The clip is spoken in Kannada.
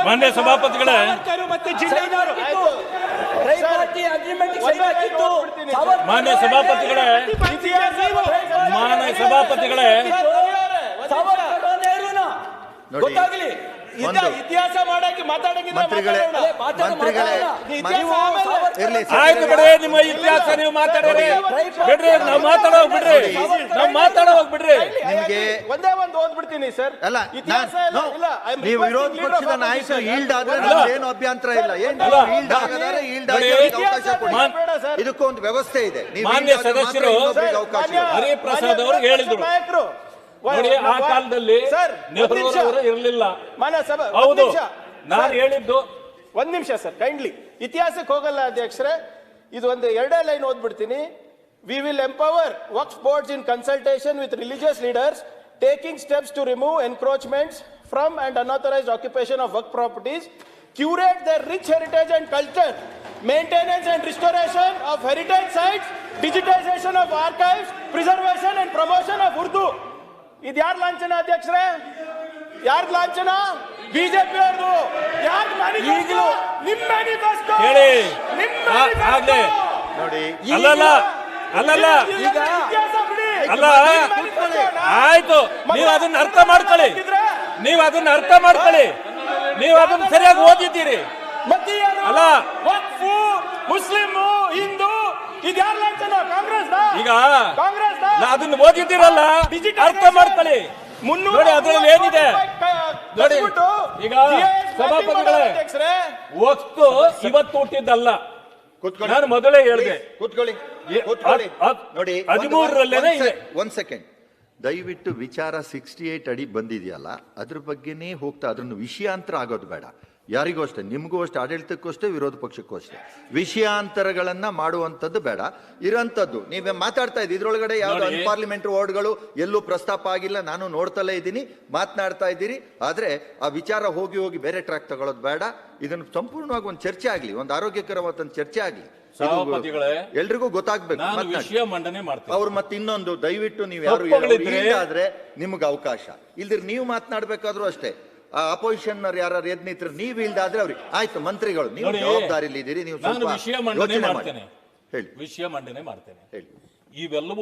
ಮಾನ್ಯ ಸಭಾಪತಿಗಳೇ, ಮಾನ್ಯ ಸಭಾಪತಿಗಳೇ, ಮಾನ್ಯ ಸಭಾಪತಿಗಳೇ, ಗೊತ್ತಾಗ್ಲಿ ಇತಿಹಾಸ ಮಾಡಕ್ಕೆ ಆಯ್ತು ಬಿಡ್ರಿ, ನಿಮ್ಮ ಇತಿಹಾಸ ನೀವು ಮಾತಾಡ್ರಿ, ಬಿಡ್ರಿ, ನಾವು ಮಾತಾಡೋ ಬಿಡ್ರಿ, ನಾವು ಮಾತಾಡೋ ಬಿಡ್ರಿ. ನಿಮಗೆ ಒಂದೇ ಒಂದು ಓದ್ಬಿಡ್ತೀನಿ ಸರ್. ಅಲ್ಲ, ನೀವು ವಿರೋಧ ಪಕ್ಷದ ನಾಯಕರು ಈಲ್ಡ್ ಆದ್ರೆ ಏನು ಅಭ್ಯಂತರ ಇಲ್ಲ. ಈಲ್ಡ್ ಆಗದಾರೆ ಈಲ್ಡ್ ಆಗಿ ಅವಕಾಶ ಕೊಡಿ. ಇದಕ್ಕೊಂದು ವ್ಯವಸ್ಥೆ ಇದೆ. ಮಾನ್ಯ ಸದಸ್ಯರು ಹರಿಪ್ರಸಾದ್ ಅವರು ಹೇಳಿದ್ರು ನೋಡಿ, ಆ ಕಾಲದಲ್ಲಿ ನೆಹರು ಅವರು ಇರಲಿಲ್ಲ. ಹೌದು, ನಾನು ಹೇಳಿದ್ದು. ಒಂದ್ ನಿಮಿಷ ಸರ್, ಕೈಂಡ್ಲಿ. ಇತಿಹಾಸಕ್ಕೆ ಹೋಗಲ್ಲ ಅಧ್ಯಕ್ಷರೇ, ಇದು ಒಂದು ಎರಡೇ ಲೈನ್ ಓದ್ಬಿಡ್ತೀನಿ. We will empower Waqf boards in consultation with religious leaders taking steps to remove encroachments from and unauthorised occupation of Waqf properties, curate their rich heritage and culture, maintenance and restoration of heritage sites, digitization of archives, preservation and promotion of Urdu. ಇದು ಯಾರ್ ಲಾಂಛನ ಅಧ್ಯಕ್ಷರೇ? ಯಾರ್ದು ಲಾಂಛನ? ಬಿಜೆಪಿ ಅವ್ರದು. ಯಾರ್ದು ಮ್ಯಾನಿಫೆಸ್ಟೋ? ನಿಮ್ಮ ಮ್ಯಾನಿಫೆಸ್ಟೋ ಹೇಳಿ. ನೋಡಿ, ಅಲ್ಲಲ್ಲ ಅಲ್ಲ, ಆಯ್ತು, ನೀವು ಅದನ್ನ ಅರ್ಥ ಮಾಡ್ಕೊಳ್ಳಿ, ನೀವು ಅದನ್ನ ಅರ್ಥ ಮಾಡ್ಕೊಳ್ಳಿ, ನೀವು ಅದನ್ನ ಸರಿಯಾಗಿ ಓದಿದ್ದೀರಿ. ಅಲ್ಲ, ಮುಸ್ಲಿಂ ಹಿಂದೂ ಇದು ಯಾರ ಲಾಂಛನ? ಕಾಂಗ್ರೆಸ್. ಈಗ ಅದನ್ನ ಓದಿದ್ದೀರಲ್ಲ, ಅರ್ಥ ಮಾಡ್ಕೊಳ್ಳಿ. ನೋಡಿ ಅದ್ರಲ್ಲಿ ಏನಿದೆ ನೋಡಿ. ಈಗ ಸಭಾಪತಿಗಳೇ, ವಕ್ತು ಇವತ್ತು ಹುಟ್ಟಿದ್ದಲ್ಲ, ನಾನು ಮೊದಲೇ ಹೇಳಿದೆ. ಕೂತ್ಕೊಳ್ಳಿ. ನೋಡಿ, 13ರಲ್ಲೇನೆ ಇದೆ. ಒಂದ್ ಸೆಕೆಂಡ್, ದಯವಿಟ್ಟು ವಿಚಾರ 68 ಅಡಿ ಬಂದಿದೆಯಲ್ಲ, ಅದ್ರ ಬಗ್ಗೆನೇ ಹೋಗ್ತಾ ಅದನ್ನು ವಿಷಯಾಂತರ ಆಗೋದು ಬೇಡ. ಯಾರಿಗೂ ಅಷ್ಟೇ, ನಿಮಗೂ ಅಷ್ಟೇ, ಆಡಳಿತಕ್ಕೂ ಅಷ್ಟೇ, ವಿರೋಧ ಪಕ್ಷಕ್ಕೂ ಅಷ್ಟೇ. ವಿಷಯಾಂತರಗಳನ್ನ ಮಾಡುವಂಥದ್ದು ಬೇಡ. ಇರೋಂಥದ್ದು ನೀವೇ ಮಾತಾಡ್ತಾ ಇದ್ದೀವಿ. ಇದ್ರೊಳಗಡೆ ಯಾವ್ದು ಅನ್ಪಾರ್ಲಿಮೆಂಟರಿ ವರ್ಡ್ಗಳು ಎಲ್ಲೂ ಪ್ರಸ್ತಾಪ ಆಗಿಲ್ಲ. ನಾನು ನೋಡ್ತಲೇ ಇದ್ದೀನಿ, ಮಾತನಾಡ್ತಾ ಇದ್ದೀರಿ. ಆದ್ರೆ ಆ ವಿಚಾರ ಹೋಗಿ ಹೋಗಿ ಬೇರೆ ಟ್ರ್ಯಾಕ್ ತಗೊಳ್ಳೋದು ಬೇಡ. ಇದನ್ನು ಸಂಪೂರ್ಣವಾಗಿ ಒಂದು ಚರ್ಚೆ ಆಗ್ಲಿ, ಒಂದು ಆರೋಗ್ಯಕರವಾದ ಒಂದು ಚರ್ಚೆ ಆಗ್ಲಿ, ಎಲ್ರಿಗೂ ಗೊತ್ತಾಗ್ಬೇಕು. ವಿಷಯ ಮಂಡನೆ ಮಾಡ್ತಾರೆ ಅವ್ರು ಮತ್ತೆ ಇನ್ನೊಂದು, ದಯವಿಟ್ಟು ನೀವು ಯಾರು ಆದ್ರೆ ನಿಮ್ಗೆ ಅವಕಾಶ ಇಲ್ದಿರ್ ನೀವು ಮಾತನಾಡ್ಬೇಕಾದ್ರೂ ಅಷ್ಟೇ. ಅಪೋಸಿಷನ್ ಯಾರು ಎದ್ ನಿಂತ್ರೆ ನೀವು ಇಲ್ದಾದ್ರೆ ಅವ್ರಿಗೆ ಆಯ್ತು, ಮಂತ್ರಿಗಳು ನೀವು ಜವಾಬ್ದಾರಿಲಿ ಇದ್ದೀರಿ, ನೀವು ವಿಷಯ ಮಂಡನೆ ಮಾಡ್ತೇನೆ, ಹೇಳಿ, ವಿಷಯ ಮಂಡನೆ ಮಾಡ್ತೇನೆ. ಹೇಳಿ. ಇವೆಲ್ಲವೂ